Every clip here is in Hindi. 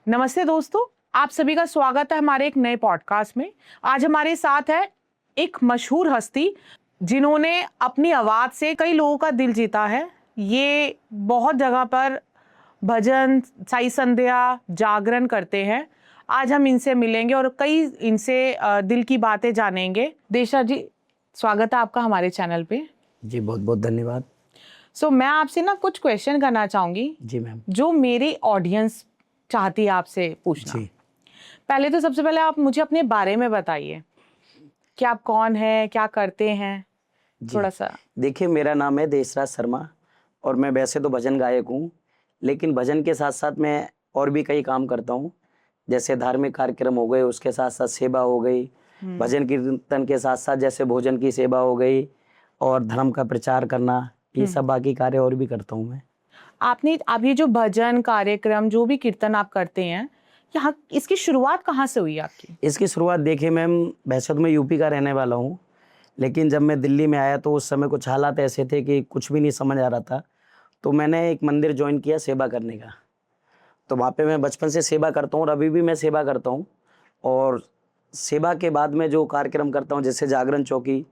नमस्ते दोस्तों, आप सभी का स्वागत है हमारे एक नए पॉडकास्ट में। आज हमारे साथ है एक मशहूर हस्ती जिन्होंने अपनी आवाज़ से कई लोगों का दिल जीता है। ये बहुत जगह पर भजन, साई संध्या, जागरण करते हैं। आज हम इनसे मिलेंगे और कई इनसे दिल की बातें जानेंगे। देशा जी, स्वागत है आपका हमारे चैनल पे। जी बहुत बहुत धन्यवाद। मैं आपसे ना कुछ क्वेश्चन करना चाहूँगी जी मैम। जो मेरी ऑडियंस चाहती है आपसे पूछना। जी पहले तो सबसे पहले आप मुझे अपने बारे में बताइए कि आप कौन हैं, क्या करते हैं, जी थोड़ा सा। देखिए, मेरा नाम है देशराज शर्मा और मैं वैसे तो भजन गायक हूँ, लेकिन भजन के साथ साथ मैं और भी कई काम करता हूँ। जैसे धार्मिक कार्यक्रम हो गए, उसके साथ साथ सेवा हो गई, भजन कीर्तन के साथ साथ जैसे भोजन की सेवा हो गई और धर्म का प्रचार करना, ये सब बाकी कार्य और भी करता हूँ मैं। आप ये जो भजन कार्यक्रम, जो भी कीर्तन आप करते हैं, यहाँ इसकी शुरुआत कहाँ से हुई आपकी? इसकी शुरुआत देखिए मैम, वैसे तो मैं यूपी का रहने वाला हूँ, लेकिन जब मैं दिल्ली में आया तो उस समय कुछ हालात ऐसे थे कि कुछ भी नहीं समझ आ रहा था। तो मैंने एक मंदिर ज्वाइन किया सेवा करने का। तो वहाँ पे मैं बचपन से सेवा करता हूँ और अभी भी मैं सेवा करता हूँ। और सेवा के बाद में जो कार्यक्रम करता हूँ जैसे जागरण चौकी,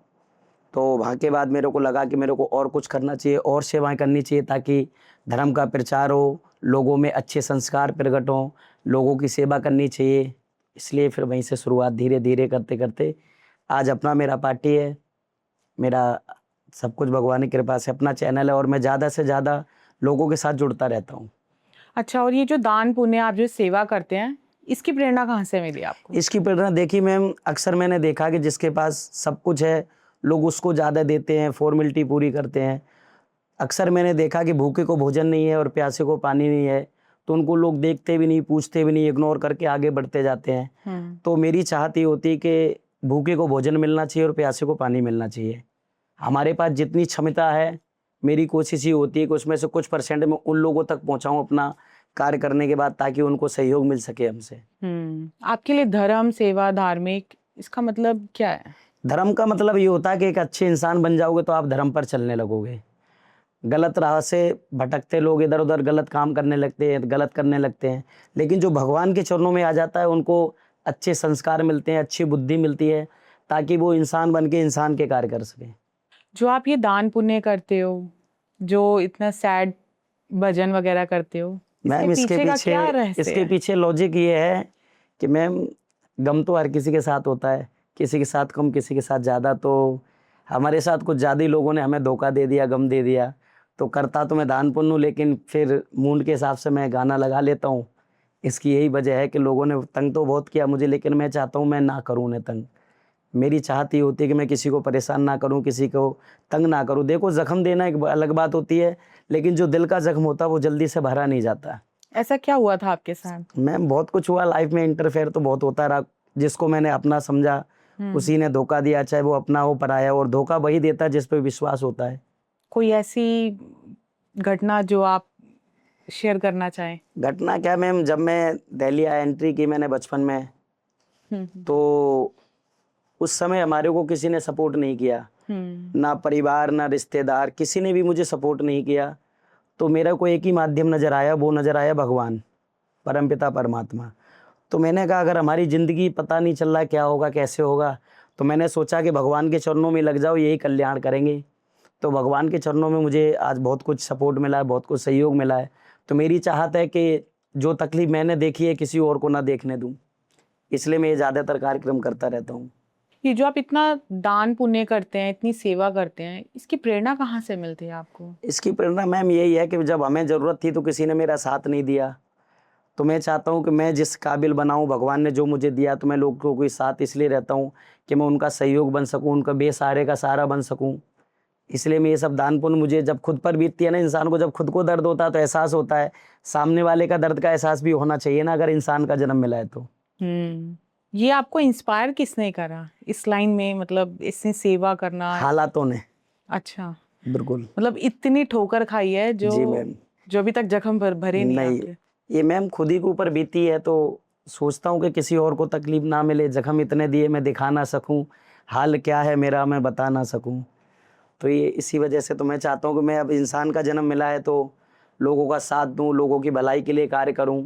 तो वहाँ के बाद मेरे को लगा कि मेरे को और कुछ करना चाहिए और सेवाएं करनी चाहिए ताकि धर्म का प्रचार हो, लोगों में अच्छे संस्कार प्रकट हों, लोगों की सेवा करनी चाहिए। इसलिए फिर वहीं से शुरुआत धीरे धीरे करते करते आज अपना मेरा पार्टी है, मेरा सब कुछ भगवान की कृपा से अपना चैनल है और मैं ज़्यादा से ज़्यादा लोगों के साथ जुड़ता रहता हूँ। अच्छा, और ये जो दान पुण्य आप जो सेवा करते हैं, इसकी प्रेरणा कहाँ से मिली आपको? इसकी प्रेरणा देखिए मैम, अक्सर मैंने देखा कि जिसके पास सब कुछ है लोग उसको ज़्यादा देते हैं, फॉर्मेलिटी पूरी करते हैं। अक्सर मैंने देखा कि भूखे को भोजन नहीं है और प्यासे को पानी नहीं है, तो उनको लोग देखते भी नहीं, पूछते भी नहीं, इग्नोर करके आगे बढ़ते जाते हैं। तो मेरी चाहत ये होती है कि भूखे को भोजन मिलना चाहिए और प्यासे को पानी मिलना चाहिए। हमारे पास जितनी क्षमता है, मेरी कोशिश ये होती है कि उसमें से कुछ परसेंट मैं उन लोगों तक पहुंचाऊं अपना कार्य करने के बाद, ताकि उनको सहयोग मिल सके हमसे। आपके लिए धर्म, सेवा, धार्मिक, इसका मतलब क्या है? धर्म का मतलब ये होता है कि एक अच्छे इंसान बन जाओगे तो आप धर्म पर चलने लगोगे। गलत राह से भटकते लोग इधर उधर गलत काम करने लगते हैं, गलत करने लगते हैं, लेकिन जो भगवान के चरणों में आ जाता है उनको अच्छे संस्कार मिलते हैं, अच्छी बुद्धि मिलती है, ताकि वो इंसान बन के इंसान के कार्य कर सके। जो आप ये दान पुण्य करते हो, जो इतना सैड भजन वगैरह करते हो, इसके मैम पीछे का क्या रहस्य इसके है? पीछे लॉजिक ये है कि मैम, गम तो हर किसी के साथ होता है, किसी के साथ कम, किसी के साथ ज़्यादा। तो हमारे साथ कुछ ज़्यादा ही लोगों ने हमें धोखा दे दिया, गम दे दिया। तो करता तो मैं दान पुण्य हूँ, लेकिन फिर मूड के हिसाब से मैं गाना लगा लेता हूँ। इसकी यही वजह है कि लोगों ने तंग तो बहुत किया मुझे, लेकिन मैं चाहता हूँ मैं ना करूँ उन्हें तंग। मेरी चाहत ये होती है कि मैं किसी को परेशान ना करूं, किसी को तंग ना करूं। देखो, जख्म देना एक अलग बात होती है, लेकिन जो दिल का जख्म होता है वो जल्दी से भरा नहीं जाता। ऐसा क्या हुआ था आपके साथ? मैम बहुत कुछ हुआ लाइफ में, इंटरफेयर तो बहुत होता रहा। जिसको मैंने अपना समझा उसी ने धोखा दिया, चाहे वो अपना हो पराया, और धोखा वही देता है जिस पे विश्वास होता है। कोई ऐसी घटना जो आप शेयर करना चाहें? घटना क्या मैम, जब मैं दिल्ली आया, एंट्री की मैंने बचपन में, तो उस समय हमारे को किसी ने सपोर्ट नहीं किया, ना परिवार ना रिश्तेदार, किसी ने भी मुझे सपोर्ट नहीं किया। तो मेरा को एक ही माध्यम नज़र आया, वो नज़र आया भगवान, परमपिता परमात्मा। तो मैंने कहा अगर हमारी ज़िंदगी पता नहीं चल रहा क्या होगा कैसे होगा, तो मैंने सोचा कि भगवान के चरणों में लग जाओ, यही कल्याण करेंगे। तो भगवान के चरणों में मुझे आज बहुत कुछ सपोर्ट मिला है, बहुत कुछ सहयोग मिला है। तो मेरी चाहत है कि जो तकलीफ मैंने देखी है किसी और को ना देखने दूँ, इसलिए मैं ये ज़्यादातर कार्यक्रम करता रहता हूँ। ये जो आप इतना दान पुण्य करते हैं, इतनी सेवा करते हैं, इसकी प्रेरणा कहाँ से मिलती है आपको? इसकी प्रेरणा मैम यही है कि जब हमें ज़रूरत थी तो किसी ने मेरा साथ नहीं दिया। तो मैं चाहता हूँ कि मैं जिस काबिल बनाऊँ, भगवान ने जो मुझे दिया, तो मैं लोगों के साथ इसलिए रहता हूँ कि मैं उनका सहयोग बन सकूँ, उनका बेसहारे का सहारा बन सकूँ। इसलिए मैं ये सब दान पुण्य, मुझे जब खुद पर बीतती है ना, इंसान को जब खुद को दर्द होता है तो एहसास होता है, सामने वाले का दर्द का एहसास भी होना चाहिए ना, अगर इंसान का जन्म मिला है तो। ये आपको इंस्पायर किसने करा इस लाइन में, मतलब इसने सेवा करना? हालातों ने। अच्छा, बिल्कुल। मतलब इतनी ठोकर खाई है जो जी मैम। जो अभी तक जख्म भरे नहीं नहीं, आपके? ये मैम खुद ही के ऊपर बीती है, तो सोचता हूँ कि किसी और को तकलीफ ना मिले, जख्म इतने दिए मैं दिखा ना सकूँ, हाल क्या है मेरा मैं बता ना सकूँ। तो ये इसी वजह से तो मैं चाहता हूँ कि मैं, अब इंसान का जन्म मिला है तो लोगों का साथ दूं, लोगों की भलाई के लिए कार्य करूं।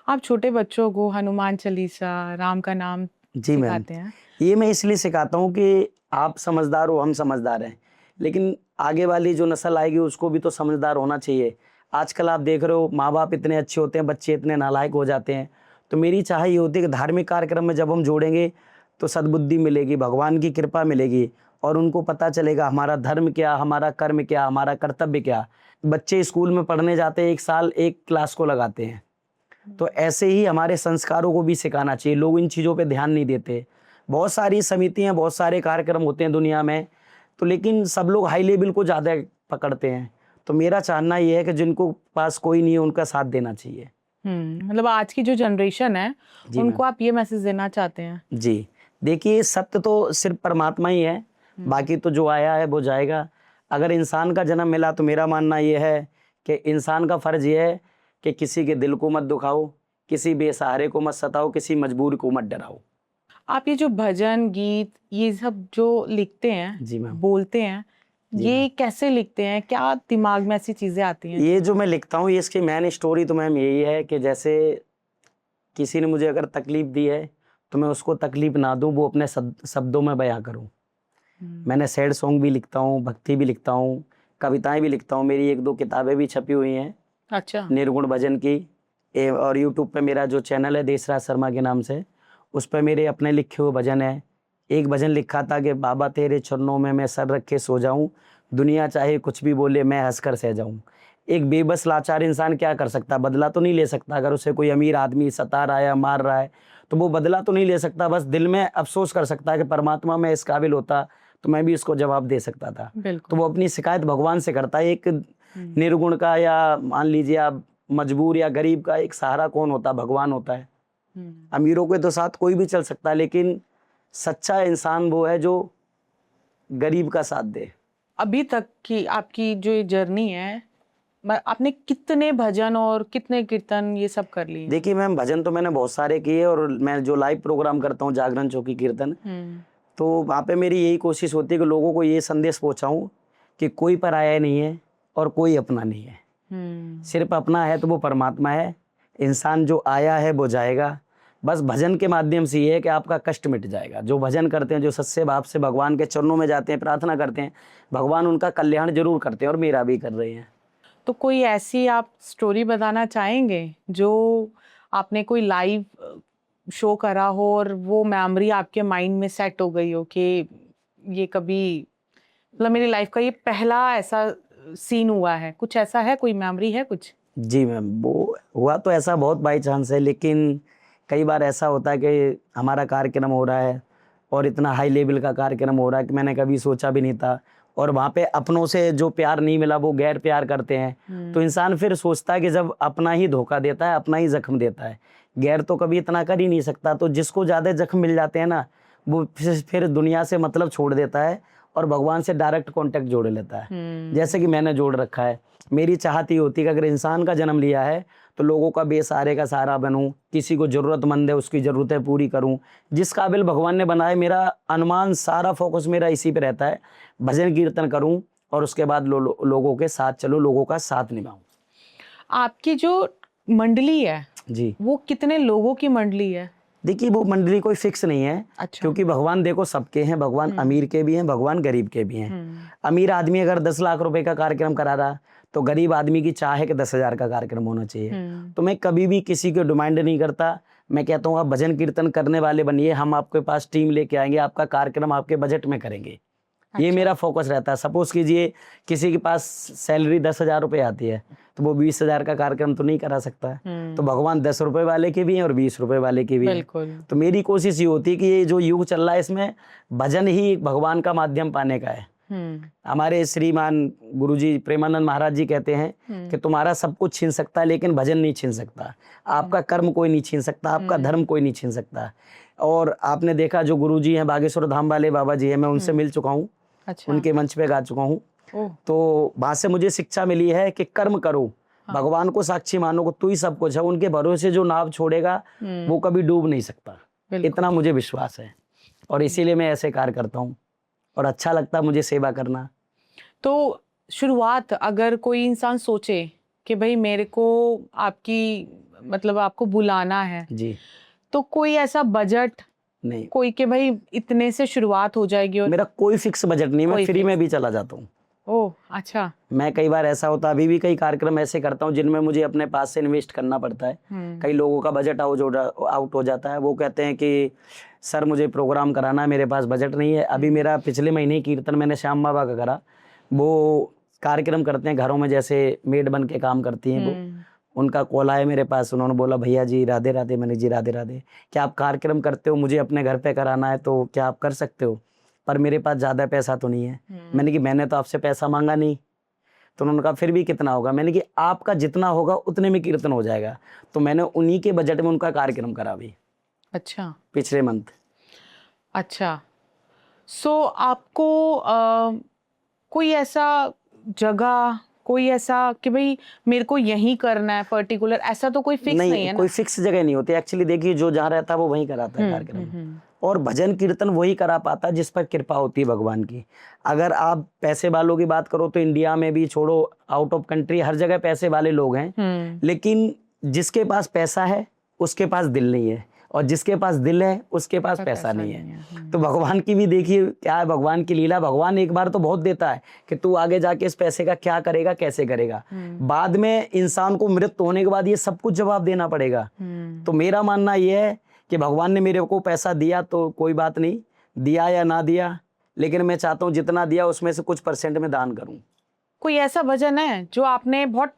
आप छोटे बच्चों को हनुमान चालीसा, राम का नाम जी मैम, सिखाते हैं? ये मैं इसलिए सिखाता हूँ कि आप समझदार हो, हम समझदार हैं, लेकिन आगे वाली जो नस्ल आएगी उसको भी तो समझदार होना चाहिए। आजकल आप देख रहे हो माँ बाप इतने अच्छे होते हैं, बच्चे इतने नालायक हो जाते हैं। तो मेरी चाह ये होती है कि धार्मिक कार्यक्रम में जब हम जोड़ेंगे तो सद्बुद्धि मिलेगी, भगवान की कृपा मिलेगी और उनको पता चलेगा हमारा धर्म क्या, हमारा कर्म क्या, हमारा कर्तव्य क्या। बच्चे स्कूल में पढ़ने जाते हैं, 1 साल एक क्लास को लगाते हैं, तो ऐसे ही हमारे संस्कारों को भी सिखाना चाहिए। लोग इन चीज़ों पे ध्यान नहीं देते। बहुत सारी समितियां, बहुत सारे कार्यक्रम होते हैं दुनिया में, तो लेकिन सब लोग हाई लेवल को ज़्यादा पकड़ते हैं। तो मेरा चाहना ये है कि जिनको पास कोई नहीं है उनका साथ देना चाहिए। मतलब आज की जो जनरेशन है जी उनको मैम। आप ये मैसेज देना चाहते हैं? जी, देखिए सत्य तो सिर्फ परमात्मा ही है, बाकी तो जो आया है वो जाएगा। अगर इंसान का जन्म मिला तो मेरा मानना ये है कि इंसान का फ़र्ज़ ये है कि किसी के दिल को मत दुखाओ, किसी बेसहारे को मत सताओ, किसी मजबूर को मत डराओ। आप ये जो भजन गीत ये सब जो लिखते हैं, जी मैम। बोलते हैं, जी ये मैम। कैसे लिखते हैं? क्या दिमाग में ऐसी चीजें आती हैं? ये जो मैं लिखता हूँ, ये इसकी मेन स्टोरी तो मैम यही है कि जैसे किसी ने मुझे अगर तकलीफ़ दी है, तो मैं उसको तकलीफ़ ना दूँ, वो अपने शब्दों में बयाँ करूँ। मैंने सैड सॉन्ग भी लिखता हूँ, भक्ति भी लिखता हूँ, कविताएँ भी लिखता हूँ। मेरी 1-2 किताबें भी छपी हुई हैं अच्छा। निर्गुण भजन की। और यूट्यूब पे मेरा जो चैनल है देशराज शर्मा के नाम से, उस पे मेरे अपने लिखे हुए भजन हैं। एक भजन लिखा था कि बाबा तेरे चरणों में मैं सर रख के सो जाऊं, दुनिया चाहे कुछ भी बोले मैं हंसकर सह जाऊं। एक बेबस लाचार इंसान क्या कर सकता, बदला तो नहीं ले सकता। अगर उसे कोई अमीर आदमी सता रहा है या मार रहा है तो वो बदला तो नहीं ले सकता, बस दिल में अफसोस कर सकता है कि परमात्मा मैं इस काबिल होता तो मैं भी इसको जवाब दे सकता था। तो बिल्कुल। वो अपनी शिकायत भगवान से करता है। एक निर्गुण का या मान लीजिए आप मजबूर या गरीब का एक सहारा कौन होता, भगवान होता है। अमीरों के तो साथ कोई भी चल सकता है, लेकिन सच्चा इंसान वो है जो गरीब का साथ दे। अभी तक की आपकी जो ये जर्नी है, आपने कितने भजन और कितने कीर्तन ये सब कर लिए? देखिए मैम, भजन तो मैंने बहुत सारे किए और मैं जो लाइव प्रोग्राम करता हूँ जागरण चौकी कीर्तन, तो वहाँ पे मेरी यही कोशिश होती है कि लोगों को ये संदेश पहुँचाऊँ कि कोई पराया नहीं है और कोई अपना नहीं है। सिर्फ अपना है तो वो परमात्मा है। इंसान जो आया है वो जाएगा। बस भजन के माध्यम से ये है कि आपका कष्ट मिट जाएगा। जो भजन करते हैं, जो सच्चे भाव से भगवान के चरणों में जाते हैं, प्रार्थना करते हैं, भगवान उनका कल्याण जरूर करते हैं और मेरा भी कर रहे हैं। तो कोई ऐसी आप स्टोरी बताना चाहेंगे जो आपने कोई लाइव शो करा हो और वो मेमोरी आपके माइंड में सेट हो गई हो कि ये कभी, मतलब मेरी लाइफ का ये पहला ऐसा सीन हुआ है? कुछ ऐसा है, कोई मेमोरी है कुछ? जी मैम, वो हुआ तो ऐसा बहुत बाई चांस है, लेकिन कई बार ऐसा होता है कि हमारा कार्यक्रम हो रहा है और इतना हाई लेवल का कार्यक्रम हो रहा है कि मैंने कभी सोचा भी नहीं था, और वहाँ पे अपनों से जो प्यार नहीं मिला वो गैर प्यार करते हैं। तो इंसान फिर सोचता है कि जब अपना ही धोखा देता है, अपना ही जख्म देता है, गैर तो कभी इतना कर ही नहीं सकता। तो जिसको ज़्यादा जख्म मिल जाते हैं ना, वो फिर दुनिया से मतलब छोड़ देता है और भगवान से डायरेक्ट कांटेक्ट जोड़ लेता है, जैसे कि मैंने जोड़ रखा है। मेरी चाहत ये होती है कि अगर इंसान का जन्म लिया है तो लोगों का बेसहारे का सहारा बनूं, किसी को ज़रूरतमंद है उसकी ज़रूरतें पूरी करूं, जिस काबिल भगवान ने बनाया। मेरा अनुमान, सारा फोकस मेरा इसी पे रहता है, भजन कीर्तन करूं और उसके बाद लोगों के साथ चलूं, लोगों का साथ निभाऊं। आपकी जो मंडली है जी, वो कितने लोगों की मंडली है? देखिए वो मंडली कोई फिक्स नहीं है। अच्छा। क्योंकि भगवान देखो सबके हैं, भगवान अमीर के भी हैं, भगवान गरीब के भी हैं। अमीर आदमी अगर 10 लाख रुपए का कार्यक्रम करा रहा तो गरीब आदमी की चाह है कि 10,000 का कार्यक्रम होना चाहिए। तो मैं कभी भी किसी को डिमांड नहीं करता। मैं कहता हूँ आप भजन कीर्तन करने वाले बनिए, हम आपके पास टीम लेके आएंगे, आपका कार्यक्रम आपके बजट में करेंगे। ये मेरा फोकस रहता है। सपोज कीजिए किसी के पास सैलरी 10,000 रुपये आती है तो वो 20,000 का कार्यक्रम तो नहीं करा सकता है। तो भगवान 10 रुपए वाले के भी हैं और 20 रुपए वाले के भी हैं। बिल्कुल। तो मेरी कोशिश ये होती है कि ये जो युग चल रहा है इसमें भजन ही भगवान का माध्यम पाने का है। हमारे श्रीमान गुरुजी प्रेमानंद महाराज जी कहते हैं कि तुम्हारा सब कुछ छीन सकता है लेकिन भजन नहीं छीन सकता। आपका कर्म कोई नहीं छीन सकता, आपका धर्म कोई नहीं छीन सकता। और आपने देखा जो गुरुजी हैं बागेश्वर धाम वाले बाबा जी हैं, मैं उनसे मिल चुका हूँ। अच्छा। उनके मंच पे गा चुका हूँ। तो वहां से मुझे शिक्षा मिली है कि कर्म करो, भगवान को साक्षी मानो, को तू ही सब कुछ है। उनके भरोसे जो नाव छोड़ेगा वो कभी डूब नहीं सकता, इतना मुझे विश्वास है। और इसीलिए मैं ऐसे कार्य करता हूँ और अच्छा लगता है मुझे सेवा करना। तो शुरुआत अगर कोई इंसान सोचे कि भाई मेरे को आपकी मतलब आपको बुलाना है, जी तो कोई ऐसा बजट नहीं, कोई कि भाई इतने से शुरुआत हो जाएगी और मेरा कोई फिक्स बजट नहीं, मैं कोई फ्री fix में भी चला जाता हूँ। ओह अच्छा। मैं कई बार ऐसा होता, अभी भी कई कार्यक्रम ऐसे करता हूँ जिनमें मुझे अपने पास से इन्वेस्ट करना पड़ता है। कई लोगों का बजट आउट हो जाता है, वो कहते हैं कि सर मुझे प्रोग्राम कराना है, मेरे पास बजट नहीं है। अभी मेरा पिछले महीने ही कीर्तन मैंने श्याम बाबा का करा। वो कार्यक्रम करते हैं घरों में, जैसे मेड बन के काम करती हैं वो, उनका कॉल आया मेरे पास, उन्होंने बोला भैया जी राधे राधे। मैंने जी राधे राधे, क्या आप कार्यक्रम करते हो, मुझे अपने घर पे कराना है तो क्या आप कर सकते हो, पर मेरे पास ज़्यादा पैसा तो नहीं है। मैंने कि मैंने तो आपसे पैसा मांगा नहीं। तो उन्होंने कहा फिर भी कितना होगा, मैंने कि आपका जितना होगा उतने में कीर्तन हो जाएगा। तो मैंने उन्हीं के बजट में उनका कार्यक्रम करा अभी अच्छा पिछले मंथ। अच्छा। सो आपको कोई ऐसा जगह, कोई ऐसा कि भाई मेरे को यही करना है पर्टिकुलर, ऐसा तो कोई फिक्स नहीं है ना? कोई फिक्स जगह नहीं होती एक्चुअली। देखिए जो जहाँ रहता है वो वहीं कराता है कार्यक्रम, और भजन कीर्तन वही करा पाता है जिस पर कृपा होती है भगवान की। अगर आप पैसे वालों की बात करो तो इंडिया में भी छोड़ो, आउट ऑफ कंट्री हर जगह पैसे वाले लोग हैं, लेकिन जिसके पास पैसा है उसके पास दिल नहीं है, और जिसके पास दिल है उसके पास पैसा नहीं है। तो भगवान की भी देखिए क्या है, भगवान की लीला। भगवान एक बार तो बहुत देता है कि तू आगे जाके इस पैसे का क्या करेगा, कैसे करेगा। बाद में इंसान को मृत्यु होने के बाद ये सब कुछ जवाब देना पड़ेगा। तो मेरा मानना यह है कि भगवान ने मेरे को पैसा दिया तो कोई बात नहीं, दिया या ना दिया, लेकिन मैं चाहता हूँ जितना दिया उसमें से कुछ % में दान करूँ। कोई ऐसा भजन है जो आपने बहुत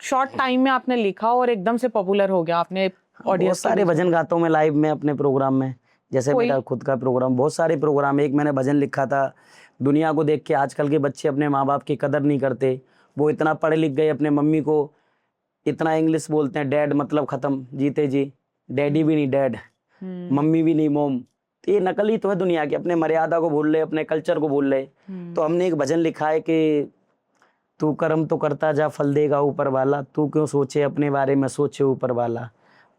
शॉर्ट टाइम में आपने लिखा और एकदम से पॉपुलर हो गया, आपने बहुत सारे भजन गाता हूँ मैं लाइव में अपने प्रोग्राम में, जैसे मेरा खुद का प्रोग्राम, बहुत सारे प्रोग्राम। एक मैंने भजन लिखा था, दुनिया को देख के आजकल के बच्चे अपने माँ बाप की कदर नहीं करते। वो इतना पढ़े लिख गए, अपने मम्मी को इतना इंग्लिश बोलते हैं, डैड मतलब खत्म, जीते जी, डैडी भी नहीं डैड, मम्मी भी नहीं मोम। तो ये नकल ही तो है दुनिया की, अपने मर्यादा को भूल रहे, अपने कल्चर को भूल रहे। तो हमने एक भजन लिखा है कि तू कर्म तो करता जा फल देगा ऊपर वाला, तू क्यों सोचे अपने बारे में, सोचे ऊपर वाला।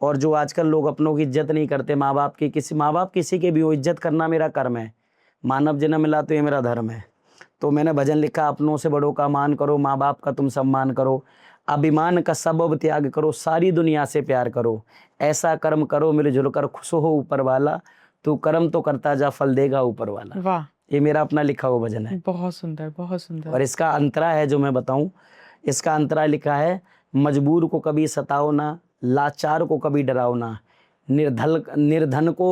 और जो आजकल लोग अपनों की इज्जत नहीं करते, माँ बाप की, माँ बाप किसी के भी हो, इज्जत करना मेरा कर्म है, मानव जन्म मिला तो ये मेरा धर्म है। तो मैंने भजन लिखा, अपनों से बड़ों का मान करो, माँ बाप का तुम सम्मान करो, अभिमान का सबब त्याग करो, सारी दुनिया से प्यार करो, ऐसा कर्म करो मिलजुल कर खुश हो ऊपर वाला, तू कर्म तो करता जा फल देगा ऊपर वाला। वाह, ये मेरा अपना लिखा हुआ भजन है। बहुत सुंदर, बहुत सुंदर। और इसका अंतरा है जो मैं बताऊं, इसका अंतरा लिखा है, मजबूर को कभी सताओ ना, लाचार को कभी डराओ ना, निर्धन को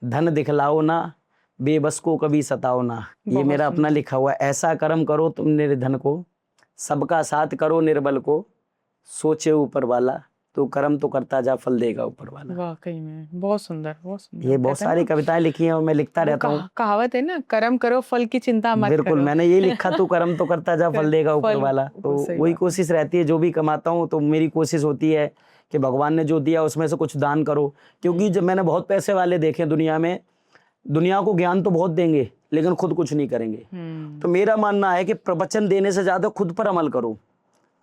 धन दिखलाओ ना, बेबस को कभी सताओ ना। ये मेरा अपना लिखा हुआ है। ऐसा कर्म करो तुम निर्धन को, सबका साथ करो निर्बल को, सोचे ऊपर वाला, तू कर्म तो करता जा फल देगा ऊपर वाला। वाकई में बहुत सुंदर, बहुत सुंदर। ये बहुत सारी कविताएं लिखी हैं और मैं लिखता रहता हूँ। कहावत है ना, कर्म करो फल की चिंता मत बिल्कुल, करो। मैंने ये लिखा, तू कर्म तो करता जा फल देगा ऊपर वाला। तो वही कोशिश रहती है, जो भी कमाता हूँ तो मेरी कोशिश होती है कि भगवान ने जो दिया उसमें से कुछ दान करो। क्योंकि जब मैंने बहुत पैसे वाले देखे दुनिया में, दुनिया को ज्ञान तो बहुत देंगे लेकिन खुद कुछ नहीं करेंगे। तो मेरा मानना है कि प्रवचन देने से ज्यादा खुद पर अमल करो।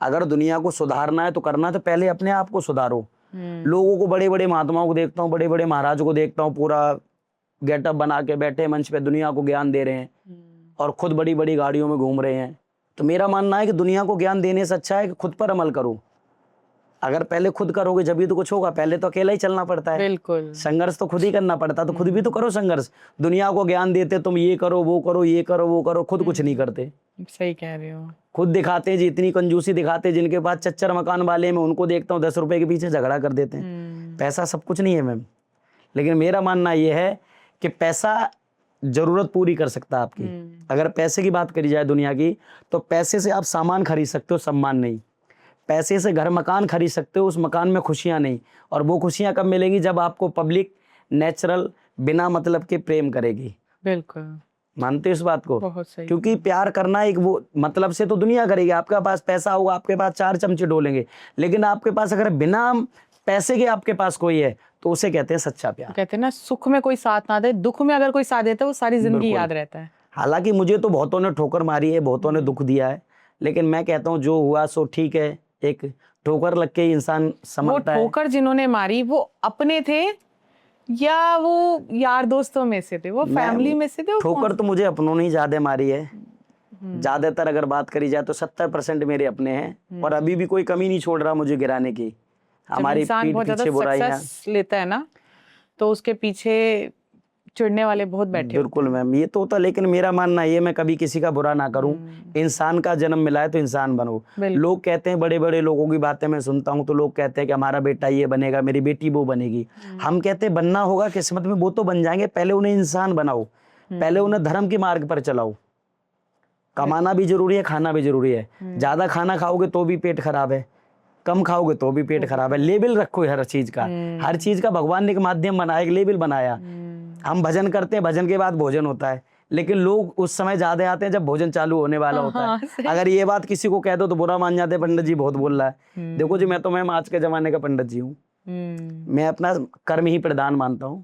अगर दुनिया को सुधारना है तो करना है तो पहले अपने आप को सुधारो। लोगों को, बड़े बड़े महात्माओं को देखता हूँ, बड़े बड़े महाराज को देखता हूँ, पूरा गेटअप बना के बैठे मंच पे दुनिया को ज्ञान दे रहे हैं और खुद बड़ी बड़ी गाड़ियों में घूम रहे हैं। तो मेरा मानना है कि दुनिया को ज्ञान देने से अच्छा है कि खुद पर अमल करो। अगर पहले खुद करोगे जब भी तो कुछ होगा, पहले तो अकेला ही चलना पड़ता है। बिल्कुल, संघर्ष तो खुद ही करना पड़ता है, तो खुद भी तो करो संघर्ष। दुनिया को ज्ञान देते तुम ये करो वो करो, ये करो वो करो, खुद कुछ नहीं करते। सही कह रहे हो। खुद दिखाते हैं जी, इतनी कंजूसी दिखाते हैं। जिनके पास चच्चर मकान वाले, मैं उनको देखता हूँ 10 रुपए के पीछे झगड़ा कर देते हैं। पैसा सब कुछ नहीं है मैम, लेकिन मेरा मानना यह है कि पैसा जरूरत पूरी कर सकता है आपकी। अगर पैसे की बात करी जाए दुनिया की, तो पैसे से आप सामान खरीद सकते हो, सम्मान नहीं। पैसे से घर मकान खरीद सकते हो, उस मकान में खुशियां नहीं। और वो खुशियां कब मिलेंगी, जब आपको पब्लिक नेचुरल बिना मतलब के प्रेम करेगी। बिल्कुल, मानते हो इस बात को? बहुत सही। क्योंकि प्यार करना एक वो मतलब से तो दुनिया करेगी। आपके पास पैसा होगा, आपके पास 4 चमचे डोलेंगे, लेकिन आपके पास अगर बिना पैसे के आपके पास कोई है तो उसे कहते हैं सच्चा प्यार। कहते हैं ना, सुख में कोई साथ ना दे, दुख में अगर कोई साथ देता है वो सारी जिंदगी याद रहता है। हालांकि मुझे तो बहुतों ने ठोकर मारी है, बहुतों ने दुख दिया है, लेकिन मैं कहता हूँ जो हुआ सो ठीक है। एक ठोकर लग के इंसान समझता है। वो ठोकर जिन्होंने मारी वो अपने थे या वो यार दोस्तों में से थे, वो फैमिली में से थे? ठोकर तो मुझे अपनों ने ही ज्यादा मारी है। ज्यादातर अगर बात करी जाए तो 70% मेरे अपने हैं और अभी भी कोई कमी नहीं छोड़ रहा मुझे गिराने की। जब हमारी इंसान पीठ बहुत ज्यादा पीछे बुराइयां। सक्सेस लेता है ना, तो उसके पीछे चिढ़ने वाले बहुत बैठे बिल्कुल होते हैं। मैम, ये तो होता, लेकिन मेरा मानना ये, मैं कभी किसी का बुरा ना करूं। इंसान का जन्म मिला है तो इंसान बनो। बिल्कुल। लोग कहते हैं, बड़े बड़े लोगों की बातें मैं सुनता हूं तो लोग कहते हैं कि हमारा बेटा ये बनेगा, मेरी बेटी वो बनेगी। हम कहते हैं बनना होगा किस्मत में, वो तो बन जाएंगे, पहले उन्हें इंसान बनाओ, पहले उन्हें धर्म के मार्ग पर चलाओ। कमाना भी जरूरी है, खाना भी जरूरी है। ज्यादा खाना खाओगे तो भी पेट खराब है, कम खाओगे तो भी पेट खराब है। लेबल रखो हर चीज का, हर चीज का भगवान ने एक माध्यम बनाया, एक लेबल बनाया। हम भजन करते हैं, भजन के बाद भोजन होता है, लेकिन लोग उस समय ज्यादा आते हैं जब भोजन चालू होने वाला होता है। अगर ये बात किसी को कह दो तो बुरा मान जाते हैं, पंडित जी बहुत बोल रहा है। देखो जी, मैं तो मैम आज के जमाने का पंडित जी हूँ। मैं अपना कर्म ही प्रधान मानता हूँ,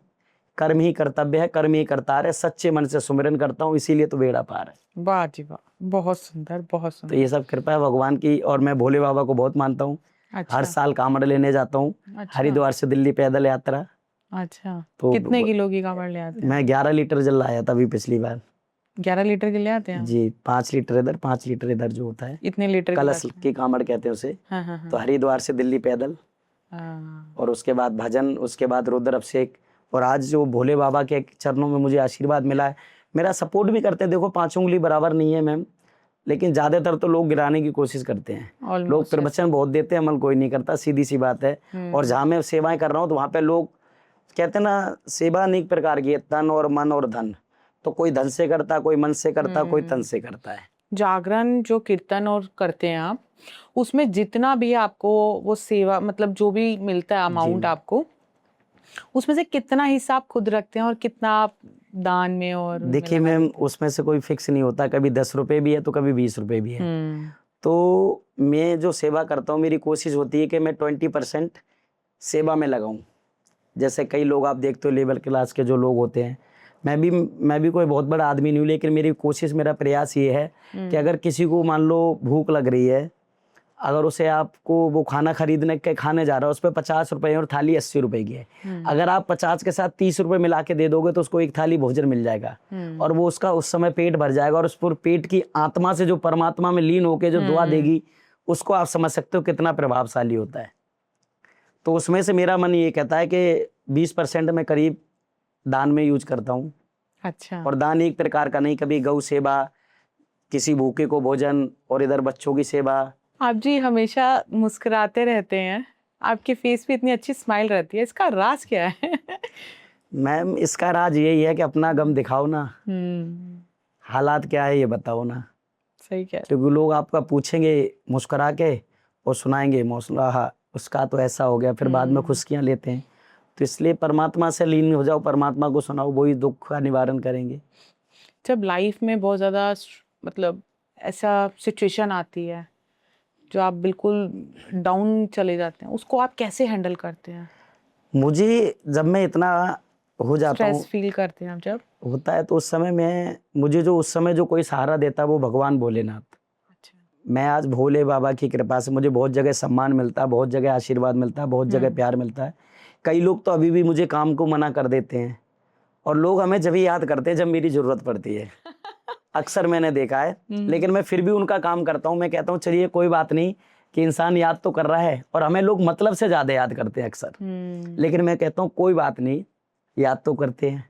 कर्म ही कर्तव्य है, कर्म ही करतार है, सच्चे मन से सुमिरन करता हूँ, इसीलिए तो बेड़ा पार है। वाह जी वाह, बहुत सुंदर, बहुत तो सुंदर। ये सब कृपा है भगवान की। और मैं भोले बाबा को बहुत मानता हूँ। अच्छा। हर साल कांवड़ लेने जाता हूँ, अच्छा। हरिद्वार से दिल्ली पैदल यात्रा। अच्छा, तो कितने किलो की कांवड़ ले आते हैं? मैं 11 लीटर जल लाया था अभी पिछली बार। 11 लीटर के ले आते हैं आप? जी, 5 लीटर इधर, 5 लीटर इधर जो होता है, इतने लीटर की कलश बात है। की कांवड़ कहते हैं उसे। हाँ हाँ हाँ। तो हरिद्वार से दिल्ली पैदल, और उसके बाद भजन, उसके बाद रुद्र अभिषेक। और आज जो भोले बाबा के चरणों में मुझे आशीर्वाद मिला है, मेरा सपोर्ट भी करते हैं। देखो 5 उंगली बराबर नहीं है मैम, लेकिन ज्यादातर तो लोग गिराने की कोशिश करते हैं। लोग ऑलमोस्ट प्रवचन बहुत देते हैं, अमल कोई नहीं करता, सीधी सी बात है। और जहाँ मैं सेवाएं कर रहा हूँ तो वहाँ पे लोग कहते हैं ना, सेवा अनेक प्रकार की है, तन और मन और धन। तो कोई धन से करता, कोई मन से करता, कोई तन से करता है। जागरण जो कीर्तन और करते हैं आप, उसमें जितना भी आपको वो सेवा मतलब जो भी मिलता है अमाउंट आपको, उसमें से कितना हिस्सा आप खुद रखते हैं और कितना आप दान में और देखिए मैम, उसमें से कोई फिक्स नहीं होता, कभी 10 रुपए भी है तो कभी 20 रुपए भी है। तो मैं जो सेवा करता हूँ, मेरी कोशिश होती है कि मैं 20% सेवा में लगाऊं। जैसे कई लोग आप देखते हो लेबर क्लास के जो लोग होते हैं, मैं भी कोई बहुत बड़ा आदमी नहीं हूँ, लेकिन मेरी कोशिश, मेरा प्रयास ये है कि अगर किसी को मान लो भूख लग रही है, अगर उसे आपको वो खाना खरीदने के खाने जा रहा है, उस पर 50 रुपए और थाली 80 रुपए की है, अगर आप 50 के साथ 30 रुपए मिला के दे दोगे तो उसको एक थाली भोजन मिल जाएगा और वो उसका उस समय पेट भर जाएगा। और उस पर पेट की आत्मा से जो परमात्मा में लीन होकर जो दुआ देगी, उसको आप समझ सकते हो कितना प्रभावशाली होता है। तो उसमें से मेरा मन ये कहता है कि 20% में करीब दान में यूज करता हूँ। अच्छा। और दान एक प्रकार का नहीं, कभी गौ सेवा, किसी भूखे को भोजन, और इधर बच्चों की सेवा। आप जी हमेशा मुस्कुराते रहते हैं, आपके फेस पे इतनी अच्छी स्माइल रहती है, इसका राज क्या है? मैम इसका राज यही है कि अपना गम दिखाओ ना, हालात क्या है ये बताओ ना। सही कह रहे। क्योंकि लोग आपका पूछेंगे मुस्कुरा के और सुनाएंगे मौसला, हाँ उसका तो ऐसा हो गया, फिर बाद में खुशकियाँ लेते हैं। तो इसलिए परमात्मा से लीन हो जाओ, परमात्मा को सुनाओ, वही दुख का निवारण करेंगे। जब लाइफ में बहुत ज़्यादा मतलब ऐसा सिचुएशन आती है जो आप बिल्कुल डाउन चले जाते हैं, उसको आप कैसे हैंडल करते हैं? मुझे जब मैं इतना हो जाता हूँ, स्ट्रेस फील करते हैं आप जब? होता है, तो उस समय मुझे जो उस समय जो कोई सहारा देता है वो भगवान भोलेनाथ। अच्छा। मैं आज भोले बाबा की कृपा से मुझे बहुत जगह सम्मान मिलता है, बहुत जगह आशीर्वाद मिलता है, बहुत जगह प्यार मिलता है। कई लोग तो अभी भी मुझे काम को मना कर देते हैं, और लोग हमें जब ही याद करते हैं जब मेरी जरूरत पड़ती है। अक्सर मैंने देखा है, लेकिन मैं फिर भी उनका काम करता हूँ। मैं कहता हूँ चलिए कोई बात नहीं कि इंसान याद तो कर रहा है, और हमें लोग मतलब से ज्यादा याद करते हैं अक्सर। लेकिन मैं कहता हूँ कोई बात नहीं, याद तो करते हैं,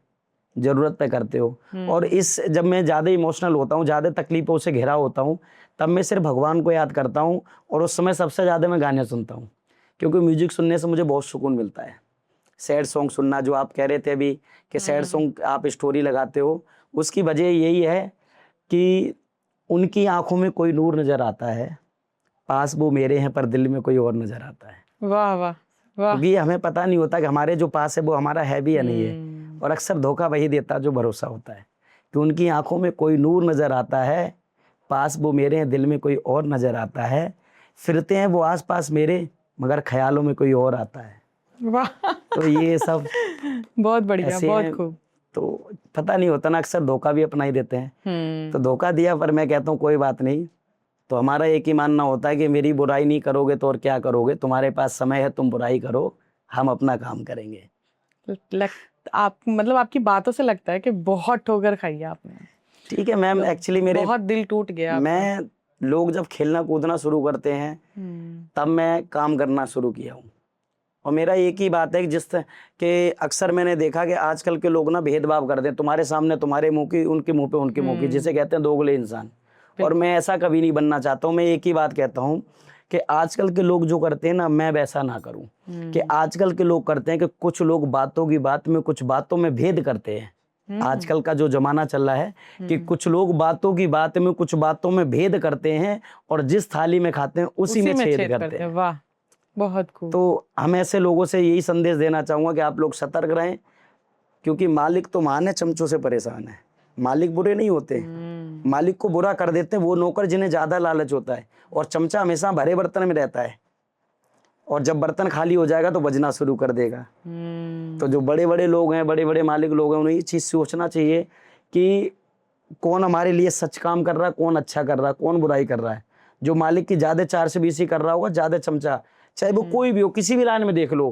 जरूरत पे करते हो। और इस जब मैं ज्यादा इमोशनल होता हूँ, ज्यादा तकलीफों से घिरा होता हूँ, तब मैं सिर्फ भगवान को याद करता हूँ। और उस समय सबसे ज्यादा मैं गाने सुनता हूँ, क्योंकि म्यूजिक सुनने से मुझे बहुत सुकून मिलता है। सैड सॉन्ग सुनना, जो आप कह रहे थे अभी कि सैड सॉन्ग आप स्टोरी लगाते हो, उसकी वजह यही है कि उनकी आंखों में कोई नूर नजर आता है, पास वो मेरे हैं पर दिल में कोई और नजर आता है। वाह वाह वाह। क्योंकि हमें पता नहीं होता कि हमारे जो पास है वो हमारा है भी या नहीं है, और अक्सर धोखा वही देता जो भरोसा होता है। कि उनकी आंखों में कोई नूर नजर आता है, पास वो मेरे हैं, दिल में कोई और नजर आता है, फिरते हैं वो आस पास मेरे, मगर ख्यालों में कोई और आता है। वाह। तो ये सब बहुत बढ़िया, ऐसे बहुत हैं। खूब। तो पता नहीं होता ना, अक्सर धोखा भी अपना ही देते हैं। तो धोखा दिया, पर मैं कहता हूँ कोई बात नहीं। तो हमारा एक ही मानना होता है कि मेरी बुराई नहीं करोगे तो और क्या करोगे, तुम्हारे पास समय है, तुम बुराई करो, हम अपना काम करेंगे। आप मतलब आपकी बातों से लगता है कि बहुत ठोकर खाई है आपने। ठीक है मैम, एक्चुअली मेरे बहुत दिल टूट गया आपका। मैं लोग जब खेलना कूदना शुरू करते हैं तब मैं काम करना शुरू किया हूँ। और मेरा एक ही बात है कि जिस कि अक्सर मैंने देखा कि आजकल के लोग ना भेदभाव करते हैं, तुम्हारे सामने तुम्हारे मुंह की, उनके मुंह पे उनके मुंह की, जिसे कहते हैं दोगले इंसान। और मैं ऐसा कभी नहीं बनना चाहता हूँ। मैं एक ही बात कहता हूँ कि आजकल के लोग जो करते हैं ना, मैं वैसा ना करूँ। कि आजकल के लोग करते हैं कि कुछ लोग बातों की बात में, कुछ बातों में भेद करते हैं। आजकल का जो जमाना चल रहा है कि कुछ लोग बातों की बात में, कुछ बातों में भेद करते हैं और जिस थाली में खाते हैं उसी में छेद करते हैं। वाह, बहुत खूब। तो हम ऐसे लोगों से यही संदेश देना चाहूंगा कि आप लोग सतर्क रहें, क्योंकि मालिक तो महान है, चमचों से परेशान है। मालिक बुरे नहीं होते, मालिक को बुरा कर देते हैं वो नौकर जिन्हें ज्यादा लालच होता है, और चमचा हमेशा भरे बर्तन में रहता है, और जब बर्तन खाली हो जाएगा तो बजना शुरू कर देगा। तो जो बड़े बड़े लोग हैं, बड़े बड़े मालिक लोग हैं, उन्हें ये चीज सोचना चाहिए कि कौन हमारे लिए सच काम कर रहा है, कौन अच्छा कर रहा है, कौन बुराई कर रहा है। जो मालिक की ज्यादा 4 से 20 कर रहा होगा, ज्यादा चमचा, चाहे वो कोई भी हो, किसी भी लाइन में देख लो।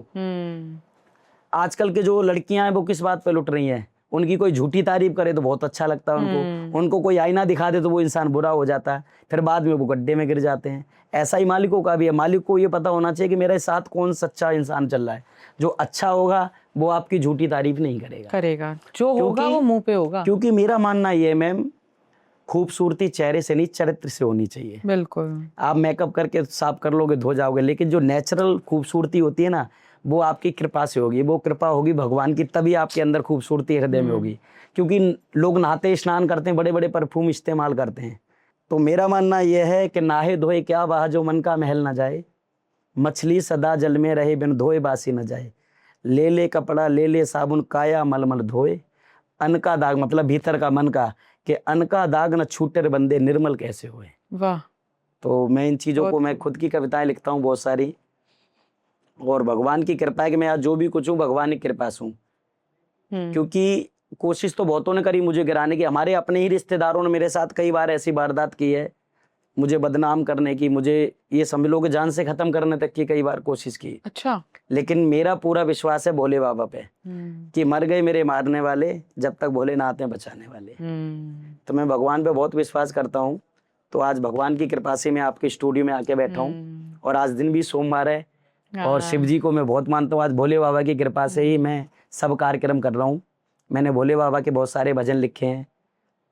आजकल के जो लड़कियां हैं वो किस बात पे लुट रही हैं, उनकी कोई झूठी तारीफ करे तो बहुत अच्छा लगता है उनको, उनको कोई आईना दिखा दे तो वो इंसान बुरा हो जाता है, फिर बाद में वो गड्ढे में गिर जाते हैं। ऐसा ही मालिकों का भी है। मालिक को ये पता होना चाहिए कि मेरे साथ कौन सच्चा इंसान चल रहा है। जो अच्छा होगा वो आपकी झूठी तारीफ नहीं करेगा, जो होगा वो मुंह पे होगा। क्योंकि मेरा मानना ये है मैम, खूबसूरती चेहरे से नहीं, चरित्र से होनी चाहिए। बिल्कुल। आप मेकअप करके साफ कर लोगे, धो जाओगे, लेकिन जो नेचुरल खूबसूरती होती है ना, वो आपकी कृपा से होगी। वो कृपा होगी भगवान की, तभी आपके अंदर खूबसूरती हृदय में होगी। क्योंकि लोग नहाते स्नान करते हैं, बड़े बड़े परफ्यूम इस्तेमाल करते हैं। तो मेरा मानना यह है कि नाहे धोए क्या वाह, जो मन का महल न जाए, मछली सदा जल में रहे बिन धोए बासी न जाए, ले ले कपड़ा ले ले साबुन, काया मलमल धोए, अन्न का दाग, मतलब भीतर का, मन का, कि अन्न का दाग न छूटे रे बंदे, निर्मल कैसे हुए। वाह। तो मैं इन चीज़ों को, मैं खुद की कविताएं लिखता हूँ बहुत सारी, और भगवान की कृपा है कि मैं आज जो भी कुछ हूँ भगवान की कृपा से हूँ। क्योंकि कोशिश तो बहुतों ने करी मुझे गिराने की, हमारे अपने ही रिश्तेदारों ने मेरे साथ कई बार ऐसी वारदात की है, मुझे बदनाम करने की, मुझे ये समझ लो कि जान से खत्म करने तक की कई बार कोशिश की। अच्छा। लेकिन मेरा पूरा विश्वास है भोले बाबा पे कि मर गए मेरे मारने वाले, जब तक भोले ना आते हैं बचाने वाले। तो मैं भगवान पे बहुत विश्वास करता हूँ। तो आज भगवान की कृपा से मैं आपके स्टूडियो में आके बैठा हूँ, और आज दिन भी सोमवार है, और शिव जी को मैं बहुत मानता हूँ। आज भोले बाबा की कृपा से ही मैं सब कार्यक्रम कर रहा हूँ। मैंने भोले बाबा के बहुत सारे भजन लिखे हैं,